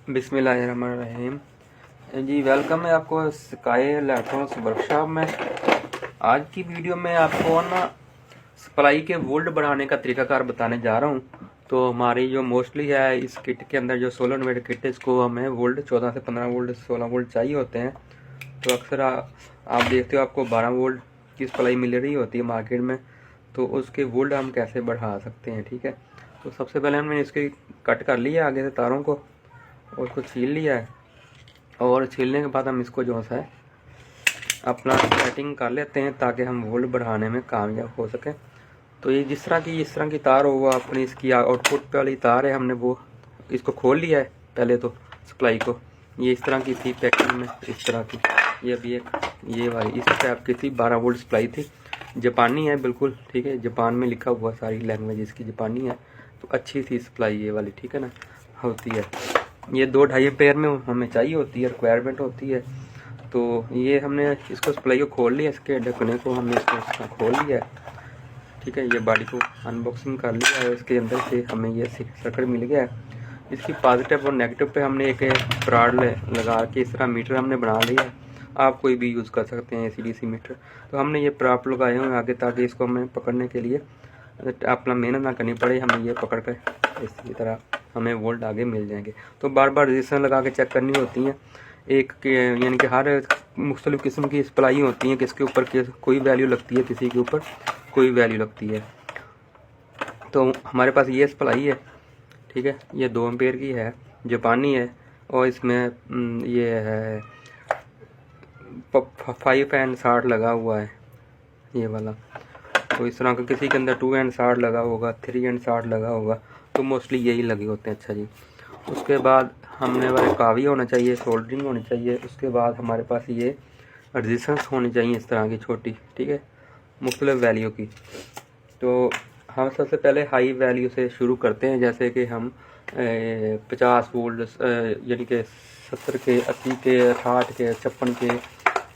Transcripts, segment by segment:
बिस्मिल्लाहिर्रहमानिर्रहीम जी, वेलकम है आपको स्काई इलेक्ट्रॉनिक्स वर्कशॉप में। आज की वीडियो में आपको ना सप्लाई के वोल्ट बढ़ाने का तरीकाकार बताने जा रहा हूँ। तो हमारी जो मोस्टली है इस किट के अंदर जो सोलर इन्वर्टर किट है, इसको हमें वोल्ट 14 से 15 वोल्ट 16 वोल्ट चाहिए होते हैं। तो अक्सर आप देखते हो आपको 12 वोल्ट की सप्लाई मिल रही होती है मार्केट में, तो उसके वोल्ट हम कैसे बढ़ा सकते हैं। ठीक है, तो सबसे पहले हमने इसके कट कर लिया आगे से तारों को और उसको छील लिया है। और छीलने के बाद हम इसको जो है अपना सेटिंग कर लेते हैं ताकि हम वोल्ट बढ़ाने में कामयाब हो सकें। तो ये इस तरह की तार हो, वो अपनी इसकी आउटपुट वाली तार है, हमने वो इसको खोल लिया है। पहले तो सप्लाई को ये इस तरह की थी पैकिंग में, इस तरह की। ये अभी एक ये वाली इस टाइप की थी, 12 वोल्ट सप्लाई थी, जापानी है बिल्कुल। ठीक है, जापान में लिखा हुआ, सारी लैंग्वेज इसकी जापानी है, तो अच्छी थी सप्लाई ये वाली। ठीक है ना, होती है ये 2-2.5 एम्पेयर में हमें चाहिए होती है, रिक्वायरमेंट होती है। तो ये हमने इसको सप्लाई को खोल लिया, इसके ढकने को हमने इसको खोल लिया है। ठीक है, ये बॉडी को अनबॉक्सिंग कर लिया है। इसके अंदर से हमें ये सर्किट मिल गया है। इसकी पॉजिटिव और नेगेटिव पे हमने एक रॉड लगा के इस तरह मीटर हमने बना लिया है। आप कोई भी यूज़ कर सकते हैं AC/DC मीटर। तो हमने ये प्राप लगाए हुए आगे, ताकि इसको हमें पकड़ने के लिए अपना मेहनत ना करनी पड़े। हमें ये पकड़ कर इसी तरह हमें वोल्ट आगे मिल जाएंगे। तो बार बार रजिस्टर लगा के चेक करनी होती हैं। एक के यानी कि हर मुख्तलिफ़ किस्म की सप्लाई होती है, किसके ऊपर कोई वैल्यू लगती है, किसी के ऊपर कोई वैल्यू लगती है। तो हमारे पास ये सप्लाई है। ठीक है, ये 2 एम्पेयर की है, जापानी है, और इसमें ये है 5 एंड 60 लगा हुआ है ये वाला। तो इस तरह का किसी के अंदर 2 एंड 60 लगा होगा, 3 एंड 60 लगा होगा, तो मोस्टली यही लगे होते हैं। अच्छा जी, उसके बाद हमने वाले कावी होना चाहिए, सोल्डरिंग होनी चाहिए। उसके बाद हमारे पास ये रेजिस्टेंस होनी चाहिए इस तरह की छोटी। ठीक है, मुख्तलिफ वैल्यू की। तो हम सबसे पहले हाई वैल्यू से शुरू करते हैं, जैसे कि हम 50 वोल्ट यानी कि 70 के, 80 के, 60 के, 56 के,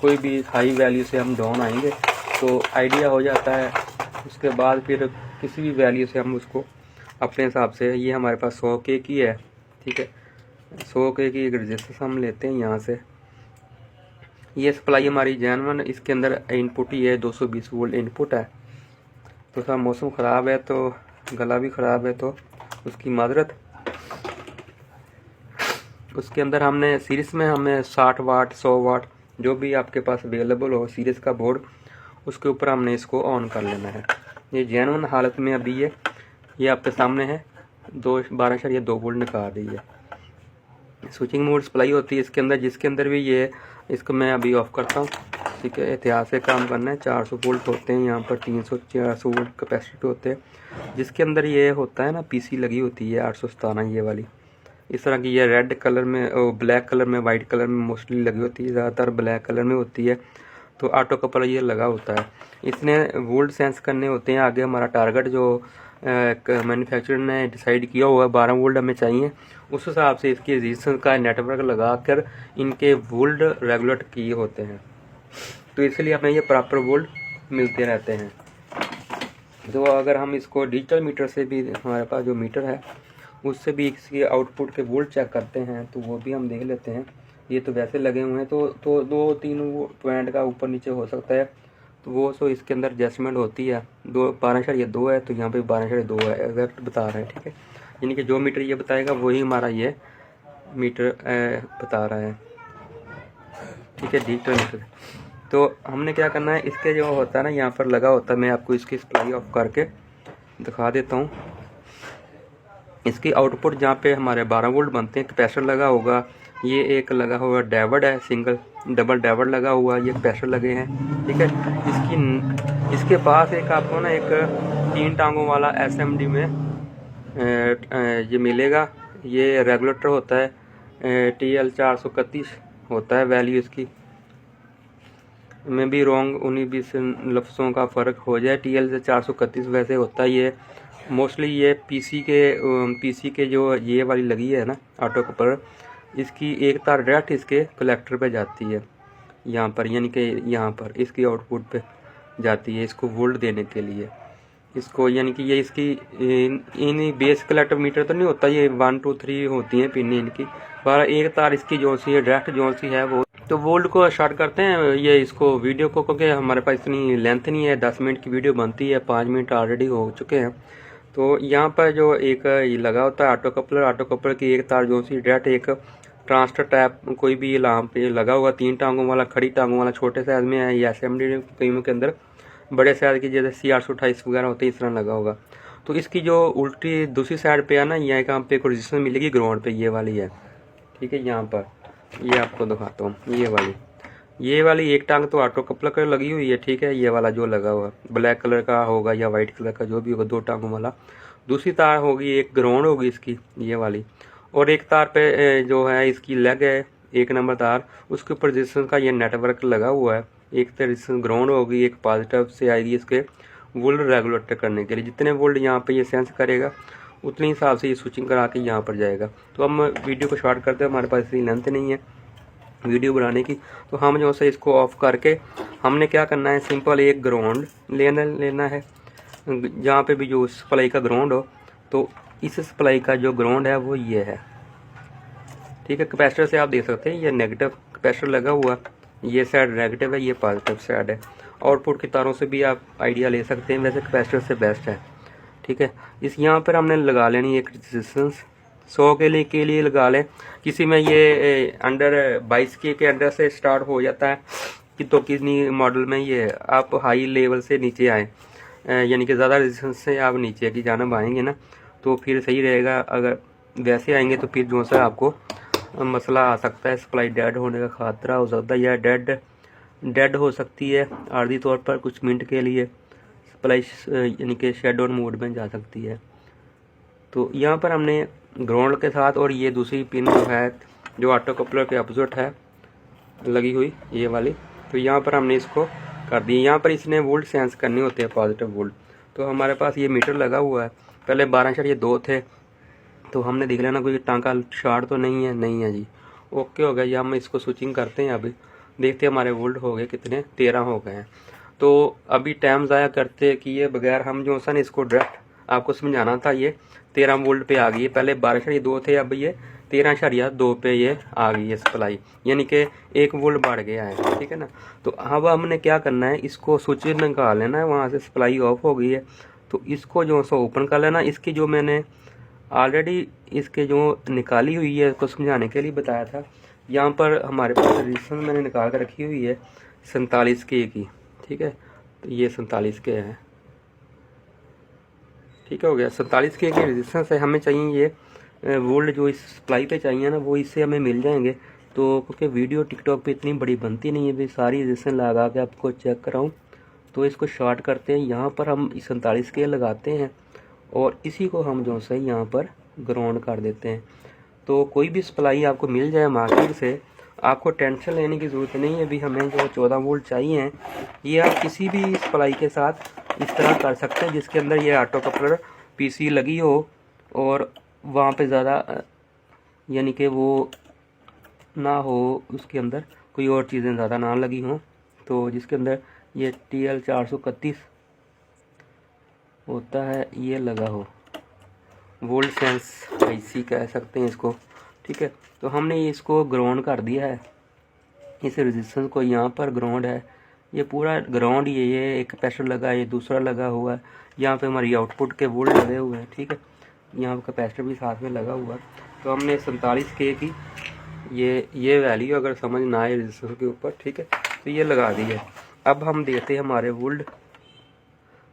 कोई भी हाई वैल्यू से हम डाउन आएंगे तो आइडिया हो जाता है। उसके बाद फिर किसी भी वैल्यू से हम उसको अपने हिसाब से, ये हमारे पास 100 के की है। ठीक है, 100 के की एक रजिस्टेंस हम लेते हैं यहाँ से। ये सप्लाई हमारी जेन्युइन, इसके अंदर इनपुट ही है, 220 वोल्ट इनपुट है। तो थोड़ा मौसम ख़राब है, तो गला भी ख़राब है, तो उसकी माजरत। उसके अंदर हमने सीरीज़ में हमें 60 वाट 100 वाट जो भी आपके पास अवेलेबल हो सीरीज़ का बोर्ड, उसके ऊपर हमने इसको ऑन कर लेना है। ये जेन्युइन हालत में अभी ये आपके सामने है, 12.2 वोल्ट निकाल रही है। स्विचिंग मोड सप्लाई होती है इसके अंदर, जिसके अंदर भी ये, इसको मैं अभी ऑफ करता हूँ। ठीक है, एहतियात से काम करना है। 400 वोल्ट होते हैं यहाँ पर, 300-400 वोल्ट कैपेसिटी होते हैं। जिसके अंदर ये होता है ना, PC लगी होती है 817 ये वाली, इस तरह की। ये रेड कलर में, ब्लैक कलर में, वाइट कलर में मोस्टली लगी होती है, ज़्यादातर ब्लैक कलर में होती है। तो ऑटो कपल ये लगा होता है, इसने वोल्ट सेंस करने होते हैं। आगे हमारा टारगेट जो मैन्युफैक्चरर ने डिसाइड किया हुआ है 12 वोल्ट हमें चाहिए, उस हिसाब से इसकी रेजिस्टेंस का नेटवर्क लगाकर इनके वोल्ट रेगुलेट किए होते हैं। तो इसलिए हमें ये प्रॉपर वोल्ट मिलते रहते हैं। तो अगर हम इसको डिजिटल मीटर से भी, हमारे पास जो मीटर है उससे भी इसके आउटपुट के वोल्ट चेक करते हैं, तो वो भी हम देख लेते हैं। ये तो वैसे लगे हुए हैं, तो 2-3 पॉइंट का ऊपर नीचे हो सकता है, तो वो सो इसके अंदर एडजस्टमेंट होती है। 12.2 है, तो यहाँ पे 12.2 है, एग्जैक्ट बता रहे हैं। ठीक है, यानी कि जो मीटर ये बताएगा वही हमारा ये मीटर बता रहा है। ठीक है, डिजिटल मीटर। तो हमने क्या करना है, इसके जो होता है ना यहाँ पर लगा होता है, मैं आपको इसकी सप्लाई ऑफ करके दिखा देता हूँ। इसकी आउटपुट जहाँ पे हमारे 12 वोल्ट बनते हैं, कैपेसिटर लगा होगा। ये एक लगा हुआ डायोड है, सिंगल डबल डायोड लगा हुआ, ये कैपेसिटर लगे हैं। ठीक है, इसके पास एक आपको ना एक 3 टांगों वाला SMD में ये मिलेगा। ये रेगुलेटर होता है, TL431 होता है वैल्यू इसकी। मैं भी रॉन्ग 19-20 लफ्ज़ों का फ़र्क हो जाए, TL से 431 वैसे होता है। ये मोस्टली ये PC के जो ये वाली लगी है ना ऑटो कपलर, इसकी एक तार डायरेक्ट इसके कलेक्टर पे जाती है यहाँ पर, यानी कि यहाँ पर इसकी आउटपुट पे जाती है, इसको वोल्ट देने के लिए। इसको, यानी कि ये इसकी इन बेस कलेक्टर मीटर तो नहीं होता, ये 1 2 3 होती हैं पिन इनकी। पर एक तार इसकी जो सी है डायरेक्ट जो सी है वो, तो वोल्ट को स्टार्ट करते हैं ये इसको वीडियो को, क्योंकि हमारे पास इतनी लेंथ नहीं है, 10 मिनट की वीडियो बनती है, 5 मिनट ऑलरेडी हो चुके हैं। तो यहाँ पर जो एक ये लगा होता है ऑटो कपलर की एक तार जो सी डायरेक्ट एक ट्रांसटर टैप कोई भी लैंप पे लगा हुआ, 3 टांगों वाला, खड़ी टांगों वाला, छोटे साइज में है या असेंबली टीमों के अंदर बड़े साइज की जैसे CR128 वगैरह होते हैं इस तरह लगा होगा। तो इसकी जो उल्टी दूसरी साइड पे है ना, यहाँ पे एक रेजिस्टेंस मिलेगी ग्राउंड पे, ये वाली है, ठीक है। यहाँ पर ये आपको दिखाता हूँ, ये वाली एक टांग तो ऑटो कपलर कर लगी हुई है, ठीक है। ये वाला जो लगा हुआ ब्लैक कलर का होगा या वाइट कलर का जो भी होगा, 2 टांगों वाला। दूसरी तार होगी एक ग्राउंड होगी इसकी, ये वाली, और एक तार पे जो है इसकी लेग है 1 नंबर तार, उसके ऊपर रेजिस्टेंस का ये नेटवर्क लगा हुआ है। एक तो रेजिस्टेंस ग्राउंड होगी, एक पॉजिटिव से आएगी इसके वोल्ट रेगुलेटर करने के लिए, जितने वोल्ट यहाँ पे ये सेंस करेगा उतने हिसाब से ये स्विचिंग करा के यहाँ पर जाएगा। तो हम वीडियो को शॉर्ट करते हैं, हमारे पास इतनी लेंथ नहीं है वीडियो बनाने की, तो हम जो है इसको ऑफ करके हमने क्या करना है, सिंपल एक ग्राउंड लेना है जहाँ पे भी जो सप्लाई का ग्राउंड हो। तो इस सप्लाई का जो ग्राउंड है वो ये है, ठीक है। कैपेसिटर से आप देख सकते हैं ये नेगेटिव कैपेसिटर लगा हुआ, ये साइड नेगेटिव है, ये पॉजिटिव साइड है। आउटपुट की तारों से भी आप आइडिया ले सकते हैं, वैसे कैपेसिटर से बेस्ट है, ठीक है। इस यहाँ पर हमने लगा लेनी एक रेजिस्टेंस 100 के लिए लगा लें। किसी में ये अंडर 22 के अंडर से स्टार्ट हो जाता है कि, तो किसी मॉडल में ये आप हाई लेवल से नीचे आए, यानी कि ज़्यादा रेजिस्टेंस से आप नीचे की जानब आएंगे ना, तो फिर सही रहेगा। अगर वैसे आएंगे तो फिर जो सा आपको मसला आ सकता है, सप्लाई डेड होने का खतरा हो सकता है, या डेड हो सकती है आर्जी तौर पर कुछ मिनट के लिए, सप्लाई यानी कि शट डाउन मोड में जा सकती है। तो यहाँ पर हमने ग्राउंड के साथ, और ये दूसरी पिन जो है जो ऑटो कपलर के अपोजिट है लगी हुई ये वाली, तो यहाँ पर हमने इसको कर दी। यहाँ पर इसने वोल्ट सेंस करने होते हैं, पॉजिटिव वोल्ट। तो हमारे पास ये मीटर लगा हुआ है, पहले 12.2 थे, तो हमने देख लेना कोई टांका शॉर्ट तो नहीं है जी, ओके हो गया। या हम इसको स्विचिंग करते हैं, अभी देखते हैं हमारे वोल्ट हो गए कितने, 13 हो गए हैं। तो अभी टाइम ज़ाया करते किए बगैर हम जो सा इसको डायरेक्ट आपको समझाना था, ये 13 वोल्ट पे आ गई है। पहले 12.2 थे, अब ये 13.2 पे ये आ गई है सप्लाई, यानी कि 1 वोल्ट बढ़ गया है, ठीक है ना। तो अब हमने क्या करना है, इसको स्विच निकाल लेना है, वहाँ से सप्लाई ऑफ हो गई है, तो इसको जो सा ओपन कर लेना। इसकी जो मैंने ऑलरेडी इसके जो निकाली हुई है इसको समझाने के लिए बताया था, यहाँ पर हमारे पास रेजिस्टेंस मैंने निकाल कर रखी हुई है 47 के की, ठीक है। तो ये 47 के है, ठीक है, हो गया 47 के रेजिस्टेंस है। हमें चाहिए ये वोल्ट जो इस सप्लाई पे चाहिए ना, वो इससे हमें मिल जाएंगे। तो क्योंकि वीडियो टिकटॉक पे इतनी बड़ी बनती नहीं है, भी सारी रेजिस्टेंस लगा के आपको चेक कराऊँ, तो इसको शॉर्ट करते हैं। यहाँ पर हम 47 के लगाते हैं और इसी को हम जो है यहाँ पर ग्राउंड कर देते हैं। तो कोई भी सप्लाई आपको मिल जाए मार्केट से, आपको टेंशन लेने की ज़रूरत नहीं है भी हमें जो 14 वोल्ट चाहिए हैं, ये आप किसी भी सप्लाई के साथ इस तरह कर सकते हैं जिसके अंदर ये ऑटो कपलर पीसी लगी हो और वहाँ पे ज़्यादा यानी कि वो ना हो, उसके अंदर कोई और चीज़ें ज़्यादा ना लगी हों, तो जिसके अंदर ये TL431 होता है ये लगा हो, वोल्ट सेंस IC कह सकते हैं इसको, ठीक है। तो हमने इसको ग्राउंड कर दिया है, इस रेजिस्टेंस को यहाँ पर ग्राउंड है, ये पूरा ग्राउंड, ये एक कैपेसिटर लगा है, ये दूसरा लगा हुआ है, यहाँ पे हमारी आउटपुट के वोल्ट लगे हुए हैं, ठीक है। यहाँ पर कैपेसिटर भी साथ में लगा हुआ है। तो हमने 47 के की ये वैल्यू अगर समझ ना आए रेजिस्टेंस के ऊपर, ठीक है, तो ये लगा दी है। अब हम देखते हैं हमारे वोल्ट,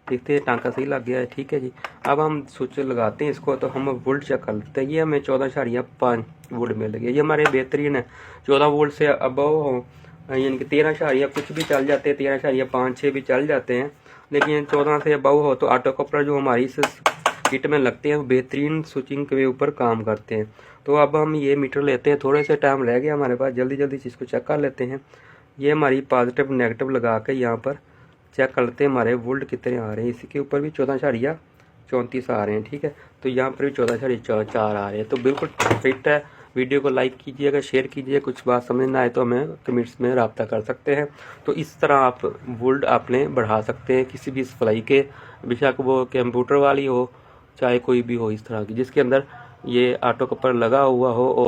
देखते हैं टांका सही लग गया है, ठीक है जी। अब हम स्विच लगाते हैं इसको, तो हम वोल्ट चेक कर लेते हैं। ये हमें 14.5 वोल्ट मिल गया, ये हमारे बेहतरीन है। 14 वोल्ट से अबव हो, यानी कि 13 कुछ भी चल जाते हैं, 13.5-6 भी चल जाते हैं, लेकिन 14 से अबव हो तो ऑटो कपलर जो हमारी इस किट में लगते हैं वो बेहतरीन स्विचिंग के ऊपर काम करते हैं। तो अब हम ये मीटर लेते हैं, थोड़े से टाइम रह गया हमारे पास, जल्दी जल्दी चीज़ को चेक कर लेते हैं। ये हमारी पॉजिटिव नेगेटिव लगा के यहाँ पर चेक कर लेते हैं हमारे वोल्ट कितने आ रहे हैं। इसके ऊपर भी 14.34 आ रहे हैं, ठीक है। तो यहाँ पर भी 14.4 आ रहे हैं, तो बिल्कुल फिट है। वीडियो को लाइक कीजिएगा, शेयर कीजिए। कुछ बात समझ ना आए तो हमें कमेंट्स में रब्ता कर सकते हैं। तो इस तरह आप वुल्ड आपने बढ़ा सकते हैं किसी भी सिलाई के, बेशक वो कंप्यूटर वाली हो चाहे कोई भी हो, इस तरह की जिसके अंदर ये ऑटो कपर लगा हुआ हो और